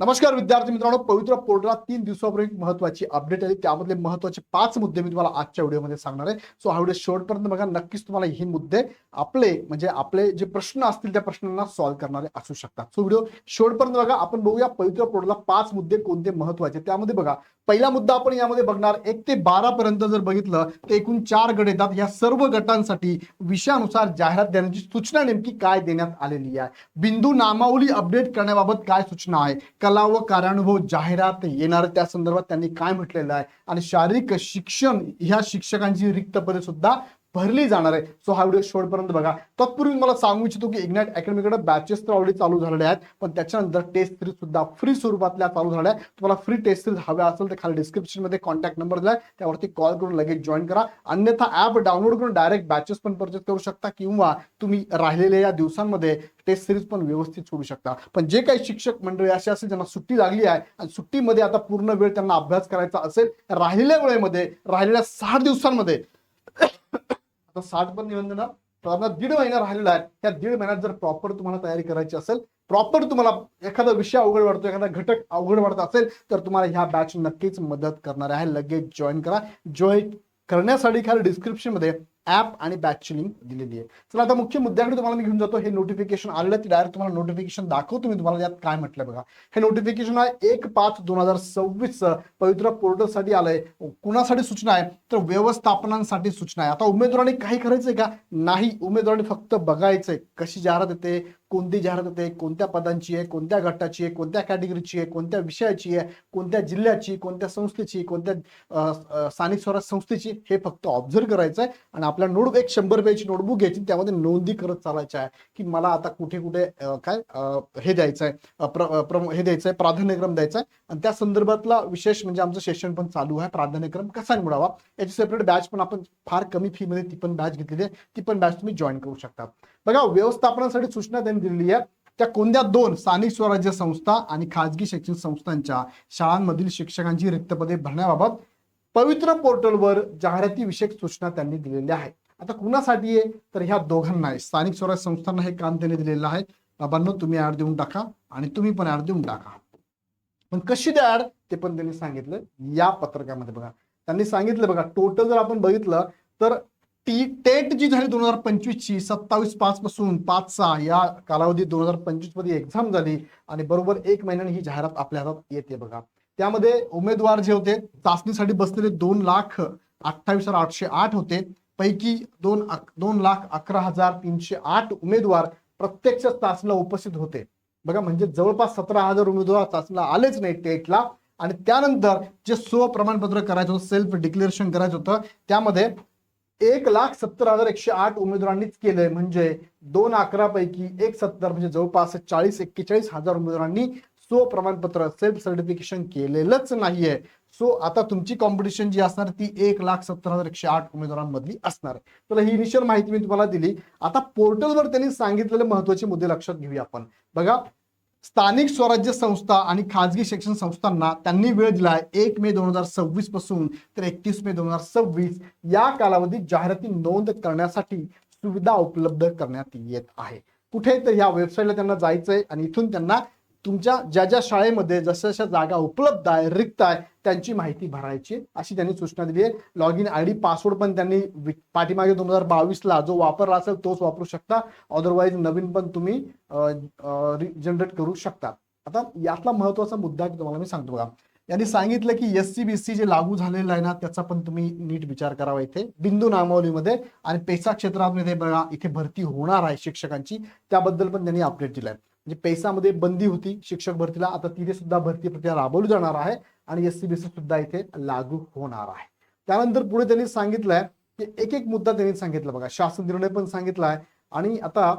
नमस्कार विद्यार्थी मित्रांनो, पवित्र पोर्टलला 3 दिवसापूर्वी एक महत्त्वाची अपडेट आली. त्यामधले महत्त्वाचे 5 मुद्दे मी तुम्हाला आजच्या व्हिडिओमध्ये सांगणार आहे. सो हा व्हिडिओ शेवटपर्यंत बघा. नक्कीच तुम्हाला हे मुद्दे आपले जे प्रश्न असतील त्या प्रश्नांना सॉल्व्ह करणारे असू शकतात. सो व्हिडिओ शेवटपर्यंत बघा. आपण बघूया पवित्र पोर्टलला 5 मुद्दे कोणते महत्त्वाचे. त्यामध्ये बघा, पहिला मुद्दा आपण यामध्ये बघणार 1 ते 12 पर्यंत जर बघितलं तर एकूण 4 गट येतात. या सर्व गटांसाठी विषयानुसार जाहिरात देण्याची सूचना नेमकी काय देण्यात आलेली आहे. बिंदू नामावली अपडेट करण्याबाबत काय सूचना आहे. कला व कार्यानुभव जाहिरात येणार त्या संदर्भात त्यांनी काय म्हटलेलं आहे. आणि शारीरिक शिक्षण ह्या शिक्षकांची रिक्त पदे सुद्धा भरली जाणार आहे. सो हा व्हिडिओ शेवटपर्यंत बघा. तत्पूर्वी मला सांगू इच्छितो की इग्नाइट अकॅडमीकडे बॅचेस तर ऑलरेडी चालू झालेले आहेत, पण त्याच्यानंतर टेस्ट सिरीज सुद्धा फ्री स्वरूपातल्या चालू झाल्या आहेत. तुम्हाला फ्री टेस्ट सिरीज हव्या असेल तर खाली डिस्क्रिप्शन मध्ये कॉन्टॅक्ट नंबर दिलाय, त्यावरती कॉल करून लगेच जॉईन करा. अन्यथा ऍप डाउनलोड करून डायरेक्ट बॅचेस पण परचेस करू शकता, किंवा तुम्ही राहिलेल्या या दिवसांमध्ये टेस्ट सिरीज पण व्यवस्थित सोडू शकता. पण जे काही शिक्षक मंडळी असे असेल ज्यांना सुट्टी लागली आहे आणि सुट्टीमध्ये आता पूर्ण वेळ त्यांना अभ्यास करायचा असेल, राहिलेल्या वेळेमध्ये राहिलेल्या 60 दिवसांमध्ये आता 60 पण निबंधन दीड महिना राहिलेला आहे. त्या दीड महिन्यात जर प्रॉपर तुम्हाला तयारी करायची असेल, प्रॉपर तुम्हाला एखादा विषय अवघड वाटतो, एखादा घटक अवघड वाटत असेल, तर तुम्हाला ह्या बॅच नक्कीच मदत करणार आहे. लगेच जॉईन करा. जॉईन करण्यासाठी खाली डिस्क्रिप्शन मध्ये ऍप आणि बॅचची लिंक दिलेली आहे. चला आता मुख्य मुद्द्याकडे तुम्हाला मी घेऊन जातो. हे नोटिफिकेशन आलेलं आहे, डायरेक्ट तुम्हाला नोटिफिकेशन दाखवतो मी तुम्हाला यात काय म्हटलं बघा. हे नोटिफिकेशन आहे 1/5/2026 पवित्र पोर्टलसाठी आलंय. कुणासाठी सूचना आहे तर व्यवस्थापनांसाठी सूचना आहे. आता उमेदवारांनी काही करायचंय का? नाही. उमेदवारांनी फक्त बघायचंय कशी जाहिरात येते, कोणती जाहिरात येते, कोणत्या पदांची आहे, कोणत्या गटाची आहे, कोणत्या कॅटेगरीची आहे, कोणत्या विषयाची आहे, कोणत्या जिल्ह्याची, कोणत्या संस्थेची, कोणत्या स्थानिक स्वराज्य संस्थेची, हे फक्त ऑब्झर्व करायचं आहे. आणि आपल्या नोटबुक एक 100 पेजची नोटबुक घ्यायची, त्यामध्ये नोंदी करत चालायची आहे की मला आता कुठे कुठे हे द्यायचंय, हे द्यायचंय, प्राधान्यक्रम द्यायचा आहे. आणि त्या संदर्भातला विशेष म्हणजे आमचं सेशन पण चालू आहे, प्राधान्यक्रम कसा निवडावा याची सेपरेट बॅच पण आपण फार कमी फी मध्ये ती पण बॅच घेतलेली आहे. ती पण बॅच तुम्ही जॉईन करू शकता. बघा, व्यवस्थापनासाठी सूचना त्यांनी दिलेली आहे. त्या कोणत्या 2 स्थानिक स्वराज्य संस्था आणि खाजगी शैक्षणिक संस्थांच्या शाळांमधील शिक्षकांची रिक्त पदे भरण्याबाबत पवित्र पोर्टलवर जाहिराती विषयक सूचना त्यांनी दिलेल्या आहेत. आता कुणासाठी आहे तर ह्या दोघांना आहे. स्थानिक स्वराज्य संस्थांना हे काम त्यांनी दिलेलं आहे. बाबांनो, तुम्ही ऍड देऊन टाका आणि तुम्ही पण ऍड देऊन टाका. पण कशी द्या ऍड ते पण त्यांनी सांगितलं या पत्रकामध्ये. बघा, त्यांनी सांगितलं बघा, टोटल जर आपण बघितलं तर टेट जी झाली 2025 ची 27/5 पासून 5/6 या कालावधीत 2025 मध्ये एक्झाम झाली आणि बरोबर 1 महिन्याने ही जाहिरात आपल्या हातात येते. बघा, त्यामध्ये उमेदवार जे होते चाचणीसाठी बसलेले 2,28,808 होते. पैकी 2,11,308 उमेदवार प्रत्यक्ष चाचणीला उपस्थित होते. बघा, म्हणजे जवळपास 17,000 उमेदवार चाचणीला आलेच नाही टेटला. आणि त्यानंतर जे प्रमाणपत्र करायचं होतं, सेल्फ डिक्लेरेशन करायचं होतं, त्यामध्ये 1,70,108 उमेदवारांनीच केलंय. म्हणजे 211 पैकी 170 म्हणजे जवळपास 40-41,000 उमेदवारांनी प्रमाणपत्र सेल्फ सर्टिफिकेशन केलेलंच नाहीये. सो आता तुमची कॉम्पिटिशन जी असणार ती 1,70,108 उमेदवारांमधली असणार आहे. तर ही इनिशियल माहिती मी तुम्हाला दिली. आता पोर्टलवर त्यांनी सांगितलेले महत्वाचे मुद्दे लक्षात घेऊया आपण. बघा, स्थानिक स्वराज्य संस्था आणि खाजगी शिक्षण संस्थांना त्यांनी वेळ दिलाय 1 मे 2026 पासून तर 31 मे 2026 या कालावधीत जाहिराती नोंद करण्यासाठी सुविधा उपलब्ध करण्यात येत आहे. कुठे तर ह्या वेबसाईटला त्यांना जायचंय आणि इथून त्यांना तुमच्या ज्या ज्या शाळेमध्ये जशा जशा जागा उपलब्ध आहे, रिक्त आहे, त्यांची माहिती भरायची अशी त्यांनी सूचना दिली आहे. लॉग इन आयडी पासवर्ड पण त्यांनी पाठीमागे 2022 ला जो वापरला असेल तोच वापरू शकता. अदरवाईज नवीन पण तुम्ही जनरेट करू शकता. आता यातला महत्वाचा मुद्दा तुम्हाला मी सांगतो. बघा, यांनी सांगितलं की SC-BSC जे लागू झालेलं आहे ना, त्याचा पण तुम्ही नीट विचार करावा. इथे बिंदू नामावलीमध्ये आणि पैसा क्षेत्रामध्ये बघा, इथे भरती होणार आहे शिक्षकांची, त्याबद्दल पण त्यांनी अपडेट दिलाय. म्हणजे पैसामध्ये बंदी होती शिक्षक भरतीला, आता तिथे सुद्धा भरती प्रक्रिया राबवली जाणार आहे आणि SC-BSC सुद्धा इथे लागू होणार आहे. त्यानंतर पुढे त्यांनी सांगितलंय की एक एक मुद्दा त्यांनी सांगितला. बघा, शासन निर्णय पण सांगितलाय. आणि आता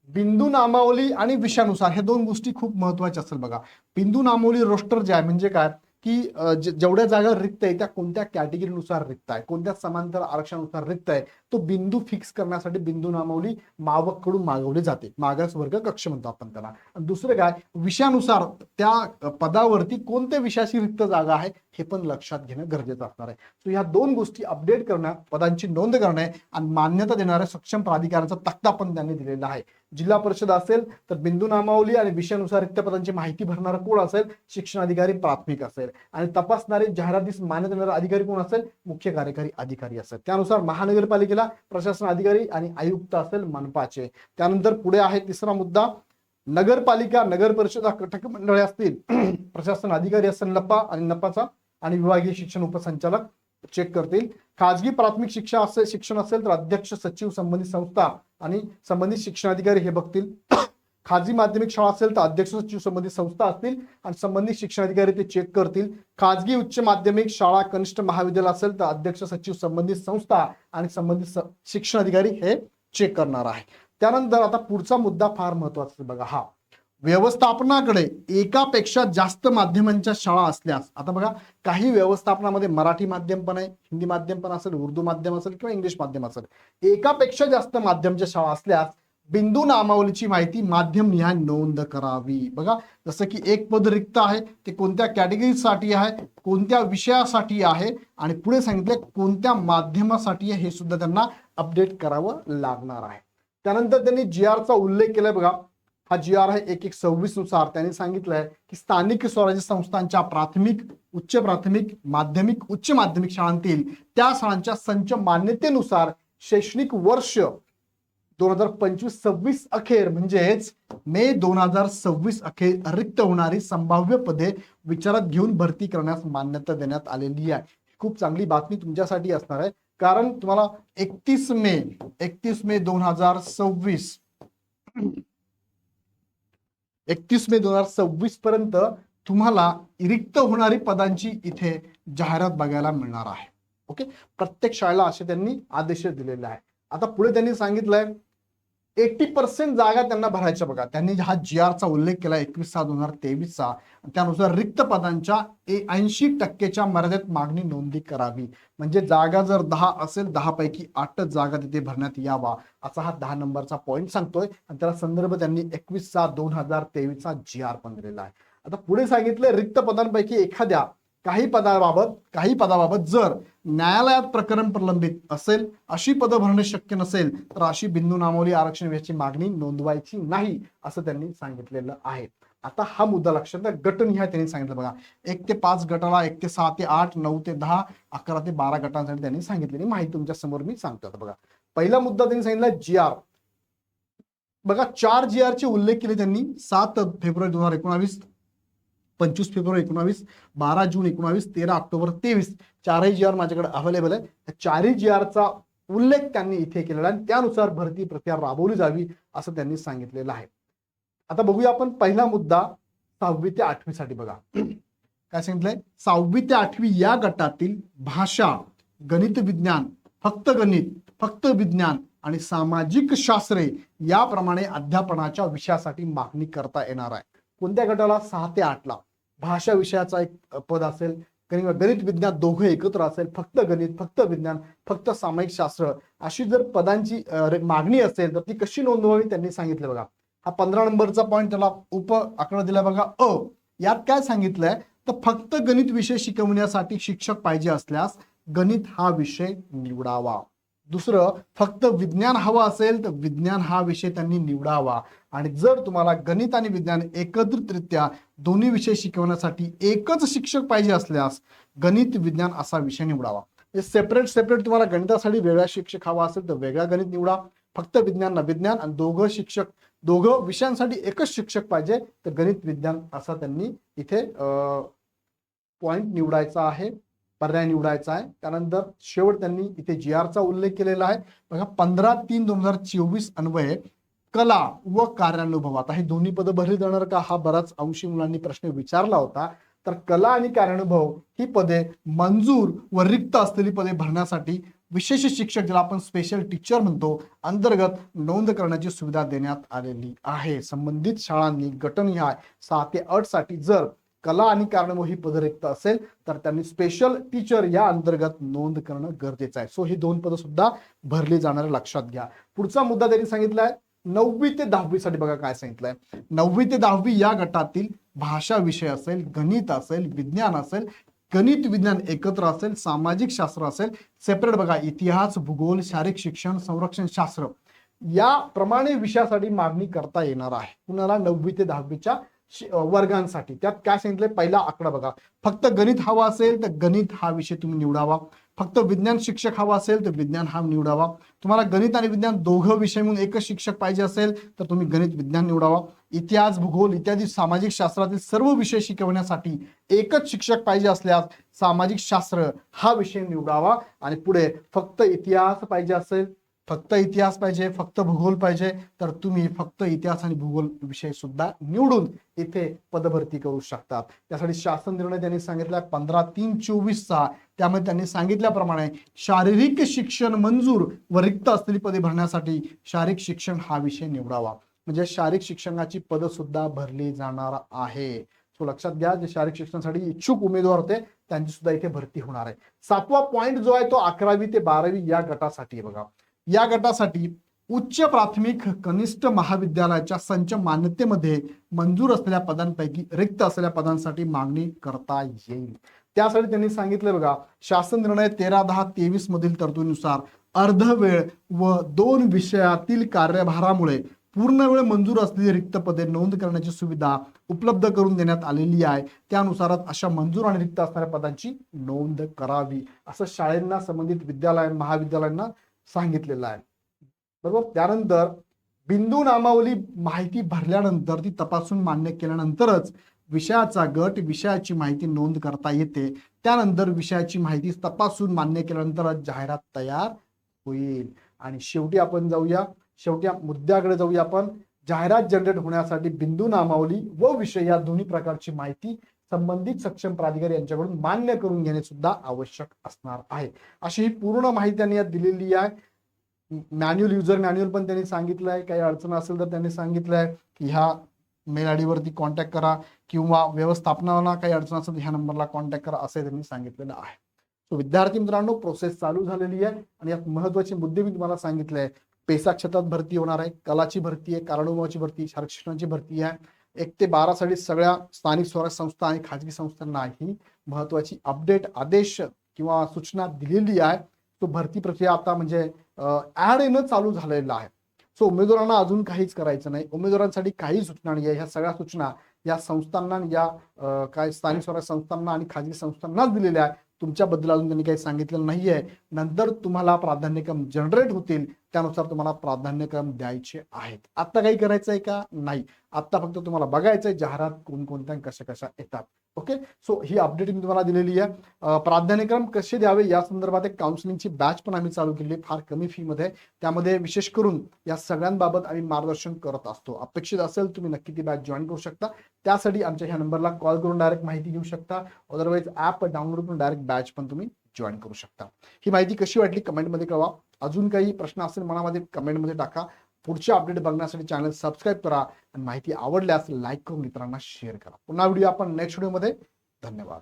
बिंदू नामावली आणि विषयानुसार हे 2 गोष्टी खूप महत्वाच्या असेल. बघा, बिंदू नामावली रोस्टर जे आहे म्हणजे काय की जेवढ्या जागा रिक्त आहे त्या कोणत्या कॅटेगरीनुसार रिक्त आहे, कोणत्या समांतर आरक्षणानुसार रिक्त आहे, तो बिंदू फिक्स करण्यासाठी बिंदू नामावली मावककडून मागवली जाते. मागास वर्ग कक्ष म्हणतो आपण त्याला. आणि दुसरं काय, विषयानुसार त्या पदावरती कोणत्या विषयाची रिक्त जागा आहे हे पण लक्षात घेणं गरजेचं असणार आहे. सो ह्या 2 गोष्टी अपडेट करणं, पदांची नोंद करणे आणि मान्यता देणाऱ्या सक्षम प्राधिकाराचा तक्ता पण त्यांनी दिलेला आहे. जिल्हा परिषद असेल तर बिंदू नामावली आणि विषयानुसार रिक्त पदांची माहिती भरणारा कोण असेल, शिक्षण अधिकारी प्राथमिक असेल. आणि तपासणारे जाहिरातीस मान्यता देणारा अधिकारी कोण असेल, मुख्य कार्यकारी अधिकारी असेल. त्यानुसार महानगरपालिकेला प्रशासन अधिकारी आणि आयुक्त असेल मनपाचे. त्यानंतर पुढे आहे तिसरा मुद्दा, नगरपालिका नगर परिषद कटक मंडळे असतील प्रशासन अधिकारी असेल नपा आणि नपाचा आणि विभागीय शिक्षण उपसंचालक चेक करतील. खाजगी प्राथमिक शिक्षण असेल तर अध्यक्ष सचिव संबंधित संस्था आणि संबंधित शिक्षणाधिकारी हे बघतील. खाजगी माध्यमिक शाळा असेल तर अध्यक्ष सचिव संबंधित संस्था असतील आणि संबंधित शिक्षणाधिकारी ते चेक करतील. खाजगी उच्च माध्यमिक शाळा कनिष्ठ महाविद्यालय असेल तर अध्यक्ष सचिव संबंधित संस्था आणि संबंधित शिक्षणाधिकारी हे चेक करणार आहे. त्यानंतर आता पुढचा मुद्दा फार महत्वाचा बघा, हा व्यवस्थापनाकडे एकापेक्षा जास्त माध्यमांच्या शाळा असल्यास, आता बघा काही व्यवस्थापनामध्ये मराठी माध्यम पण आहे, हिंदी माध्यम पण असेल, उर्दू माध्यम असेल किंवा इंग्लिश माध्यम असेल, एकापेक्षा जास्त माध्यमच्या शाळा असल्यास बिंदू नामावलीची माहिती माध्यम निहाय नोंद करावी. बघा जसं की एक पद रिक्त आहे ते कोणत्या कॅटेगरीसाठी आहे, कोणत्या विषयासाठी आहे आणि पुढे सांगितले कोणत्या माध्यमासाठी आहे, हे सुद्धा त्यांना अपडेट करावं लागणार आहे. त्यानंतर त्यांनी GR चा उल्लेख केलाय बघा, हा GR आहे 1126 नुसार त्यांनी सांगितलंय की स्थानिक स्वराज्य संस्थांच्या प्राथमिक, उच्च प्राथमिक, माध्यमिक, उच्च माध्यमिक शाळांतील त्या शाळांच्या संच मान्यतेनुसार शैक्षणिक वर्ष 2025-26 अखेर म्हणजेच मे 2026 अखेर रिक्त होणारी संभाव्य पदे विचारात घेऊन भरती करण्यास मान्यता देण्यात आलेली आहे. खूप चांगली बातमी तुमच्यासाठी असणार आहे, कारण तुम्हाला 31 मे 2026 पर्यंत तुम्हाला रिक्त होणारी पदांची इथे जाहिरात बघायला मिळणार आहे. ओके, प्रत्येक शाळेला असे त्यांनी आदेश दिलेले आहे. आता पुढे त्यांनी सांगितलंय 80% जागा त्यांना भरायच्या बघा. त्यांनी हा GR चा उल्लेख केला 21/6/2023 त्यानुसार रिक्त पदांच्या 80% मर्यादेत मागणी नोंदणी करावी. म्हणजे जागा जर 10 असेल 10 पैकी 8 जागा तिथे भरण्यात यावा असा हा 10 नंबरचा पॉईंट सांगतोय आणि त्याला संदर्भ त्यांनी 21/6/2023 GR पण दिलेला आहे. आता पुढे सांगितलं रिक्त पदांपैकी काही पदाबाबत जर न्यायालयात प्रकरण प्रलंबित असेल, अशी पदं भरणे शक्य नसेल तर अशी बिंदू नामावली आरक्षण याची मागणी नोंदवायची नाही असं त्यांनी सांगितलेलं आहे. आता हा मुद्दा लक्षात घ्या, गटनिहाय त्यांनी सांगितलं बघा. 1 ते 5 गटाला, 1 ते 6 ते 8, 9 ते 10, 11 ते 12 गटांसाठी त्यांनी सांगितलेली माहिती तुमच्या समोर मी सांगतो. आता बघा पहिला मुद्दा त्यांनी सांगितला GR. बघा 4 GR चे उल्लेख केले त्यांनी. 7 फेब्रुवारी 2019, 25 फेब्रुवारी 2019, 12 जून 2019, 13 ऑक्टोबर 2023 चारही GR माझ्याकडे अवेलेबल आहे. चारही GR चा उल्लेख त्यांनी इथे केलेला आणि त्यानुसार भरती प्रक्रिया राबवली जावी असं त्यांनी सांगितलेलं आहे. आता बघूया आपण पहिला मुद्दा 6वी ते 8वी साठी. बघा काय सांगितलंय, 6वी ते 8वी या गटातील भाषा, गणित विज्ञान, फक्त गणित, फक्त विज्ञान आणि सामाजिक शास्त्रे याप्रमाणे अध्यापनाच्या विषयासाठी मागणी करता येणार आहे. कोणत्या गटाला? 6 ते 8 ला. भाषा विषयाचा एक पद असेल, गणित विज्ञान दोघे एकत्र असेल, फक्त गणित, फक्त विज्ञान, फक्त सामायिक शास्त्र अशी जर पदांची मागणी असेल तर ती कशी नोंदवावी त्यांनी सांगितलं बघा. हा 15 नंबरचा पॉईंट त्याला उप आकडा दिला बघा अ. यात काय सांगितलंय तर फक्त गणित विषय शिकवण्यासाठी शिक्षक पाहिजे असल्यास गणित हा विषय निवडावा. दुसरं, फक्त विज्ञान हवं असेल तर विज्ञान हा विषय त्यांनी निवडावा. आणि जर तुम्हाला गणित आणि विज्ञान एकत्रितरित्या दोन्ही विषय शिकवण्यासाठी एकच शिक्षक पाहिजे असल्यास गणित विज्ञान असा विषय निवडावा. सेपरेट तुम्हाला गणितासाठी वेगळा शिक्षक हवा असेल तर वेगळा गणित निवडा. फक्त विज्ञानला विज्ञान आणि दोघं विषयांसाठी एकच शिक्षक पाहिजे तर गणित विज्ञान असा त्यांनी इथे पॉइंट निवडायचा आहे, पर्याय निवडायचा आहे. त्यानंतर शेवट त्यांनी इथे GR चा उल्लेख केलेला आहे बघा. 15/3/2024 अन्वये कला व कार्यानुभव. आता हे दोन्ही पदं भरली जाणार का हा बराच अंशी मुलांनी प्रश्न विचारला होता. तर कला आणि कार्यानुभव ही पदे मंजूर व रिक्त असलेली पदे भरण्यासाठी विशेष शिक्षक ज्याला आपण स्पेशल टीचर म्हणतो अंतर्गत नोंद करण्याची सुविधा देण्यात आलेली आहे. संबंधित शाळांनी गटनिहाय 6 ते 8 साठी जर कला आणि कार्यानुभव ही पदं रिक्त असेल तर त्यांनी स्पेशल टीचर या अंतर्गत नोंद करणं गरजेचं आहे. सो ही 2 पदं सुद्धा भरली जाणार लक्षात घ्या. पुढचा मुद्दा त्यांनी सांगितलाय 9वी ते 10वी साठी. बघा काय सांगितलंय, 9वी ते 10वी या गटातील भाषा विषय असेल, गणित असेल, विज्ञान असेल, गणित विज्ञान एकत्र असेल, सामाजिक शास्त्र असेल, सेपरेट बघा इतिहास, भूगोल, शारीरिक शिक्षण, संरक्षण शास्त्र याप्रमाणे विषयासाठी मागणी करता येणार आहे. कुणाला 9वी ते 10वीच्या वर्गांसाठी. त्यात काय सांगितलंय, पहिला आकडा बघा. फक्त गणित हवा असेल तर गणित हा विषय तुम्ही निवडावा. फक्त विज्ञान शिक्षक हवा असेल तर विज्ञान हा निवडावा. तुम्हाला गणित आणि विज्ञान दोघं विषय म्हणून एकच शिक्षक पाहिजे असेल तर तुम्ही गणित विज्ञान निवडावा. इतिहास भूगोल इत्यादी सामाजिक शास्त्रातील सर्व विषय शिकवण्यासाठी एकच शिक्षक पाहिजे असल्यास सामाजिक शास्त्र हा विषय निवडावा. आणि पुढे फक्त इतिहास पाहिजे असेल, फक्त इतिहास पाहिजे, फक्त भूगोल पाहिजे तर तुम्ही फक्त इतिहास आणि भूगोल विषय सुद्धा निवडून इथे पदभरती करू शकतात. त्यासाठी शासन निर्णय त्यांनी सांगितला 15/3/24चा. त्यामध्ये त्यांनी सांगितल्याप्रमाणे शारीरिक शिक्षण मंजूर व रिक्त असलेली पदे भरण्यासाठी शारीरिक शिक्षण हा विषय निवडावा. म्हणजे शारीरिक शिक्षणाची पद सुद्धा भरली जाणार आहे. सो लक्षात घ्या, जे शारीरिक शिक्षणासाठी इच्छुक उमेदवार होते त्यांची सुद्धा इथे भरती होणार आहे. 7वा पॉइंट जो आहे तो 11वी ते 12वी या गटासाठी बघा. या गटासाठी उच्च प्राथमिक कनिष्ठ महाविद्यालयाच्या संच मान्यतेमध्ये मंजूर असलेल्या पदांपैकी रिक्त असलेल्या पदांसाठी मागणी करता येईल. त्यासाठी त्यांनी सांगितलं बघा, शासन निर्णय 13/10/23 मधील तरतुदीनुसार अर्धवेळ व 2 विषयातील कार्यभारामुळे पूर्ण वेळ मंजूर असलेली रिक्त पदे नोंद करण्याची सुविधा उपलब्ध करून देण्यात आलेली आहे. त्यानुसारच अशा मंजूर आणि रिक्त असणाऱ्या पदांची नोंद करावी असं शाळेंना, संबंधित विद्यालयांना, महाविद्यालयांना सांगितलेलं आहे. बरोबर. त्यानंतर बिंदू नामावली माहिती भरल्यानंतर ती तपासून मान्य केल्यानंतरच विषयाचा गट विषयाची माहिती नोंद करता येते. त्यानंतर विषयाची माहिती तपासून मान्य केल्यानंतरच जाहिरात तयार होईल. आणि शेवटी आपण जाऊया, शेवटी मुद्द्याकडे जाऊया आपण. जाहिरात जनरेट होण्यासाठी बिंदू नामावली व विषय या दोन्ही प्रकारची माहिती संबंधित सक्षम प्राधिकारी यांच्याकडून मान्य करून घेणे सुद्धा आवश्यक असणार आहे. अशी ही पूर्ण माहिती त्यांनी यात दिलेली आहे. मॅन्युअल, युजर मॅन्युअल पण त्यांनी सांगितलं आहे. काही अडचण असेल तर त्यांनी सांगितलं आहे की ह्या मेल आय डी वरती कॉन्टॅक्ट करा किंवा व्यवस्थापनाला काही अडचण असेल तर ह्या नंबरला कॉन्टॅक्ट करा असे त्यांनी सांगितलेलं आहे. सो विद्यार्थी मित्रांनो, प्रोसेस चालू झालेली आहे आणि यात महत्वाचे मुद्दे मी तुम्हाला सांगितले आहे. पेसा क्षेत्रात भरती होणार आहे, कलाची भरती आहे, कारणोबाची भरती, शारीरिक शिक्षणाची भरती आहे. 1 ते 12 साठी सगळ्या स्थानिक स्वराज्य संस्था आणि खाजगी संस्थांना ही महत्वाची अपडेट, आदेश किंवा सूचना दिलेली आहे. तो भरती प्रक्रिया आता म्हणजे ऍड येणं चालू झालेलं आहे. सो उमेदवारांना अजून काहीच करायचं नाही. उमेदवारांसाठी काही सूचना नाही आहे. ह्या सगळ्या सूचना या संस्थांना, या काय स्थानिक स्वराज्य संस्थांना आणि खाजगी संस्थांनाच दिलेल्या आहे. तुमच्याबद्दल अजून त्यांनी काही सांगितलेलं नाहीये. नंतर तुम्हाला प्राधान्यक्रम जनरेट होतील, त्यानुसार तुम्हाला प्राधान्यक्रम द्यायचे आहेत. आता काही करायचं आहे का? नाही. आता फक्त तुम्हाला बघायचंय जाहिरात कोणकोणत्या कशा कशा येतात. ओके. सो ही अपडेट मी तुम्हाला दिलेली आहे. प्राधान्यक्रम कसे द्यावे या संदर्भात एक काउन्सिलिंगची बॅच पण आम्ही चालू केली फार कमी फी मध्ये. त्यामध्ये विशेष करून या सगळ्यांबाबत आम्ही मार्गदर्शन करत असतो. अपेक्षित असेल तुम्ही नक्की ती बॅच जॉईन करू शकता. त्यासाठी आमच्या ह्या नंबरला कॉल करून डायरेक्ट माहिती घेऊ शकता. अदरवाईज ऍप डाउनलोड करून डायरेक्ट बॅच पण तुम्ही जॉईन करू शकता. ही माहिती कशी वाटली कमेंटमध्ये कळवा. अजून काही प्रश्न असेल मनामध्ये कमेंटमध्ये टाका. पुढच्या अपडेट बघण्यासाठी चॅनल सबस्क्राईब करा आणि माहिती आवडल्यास लाईक करून मित्रांना शेअर करा. पुन्हा व्हिडिओ आपण नेक्स्ट व्हिडिओमध्ये. धन्यवाद.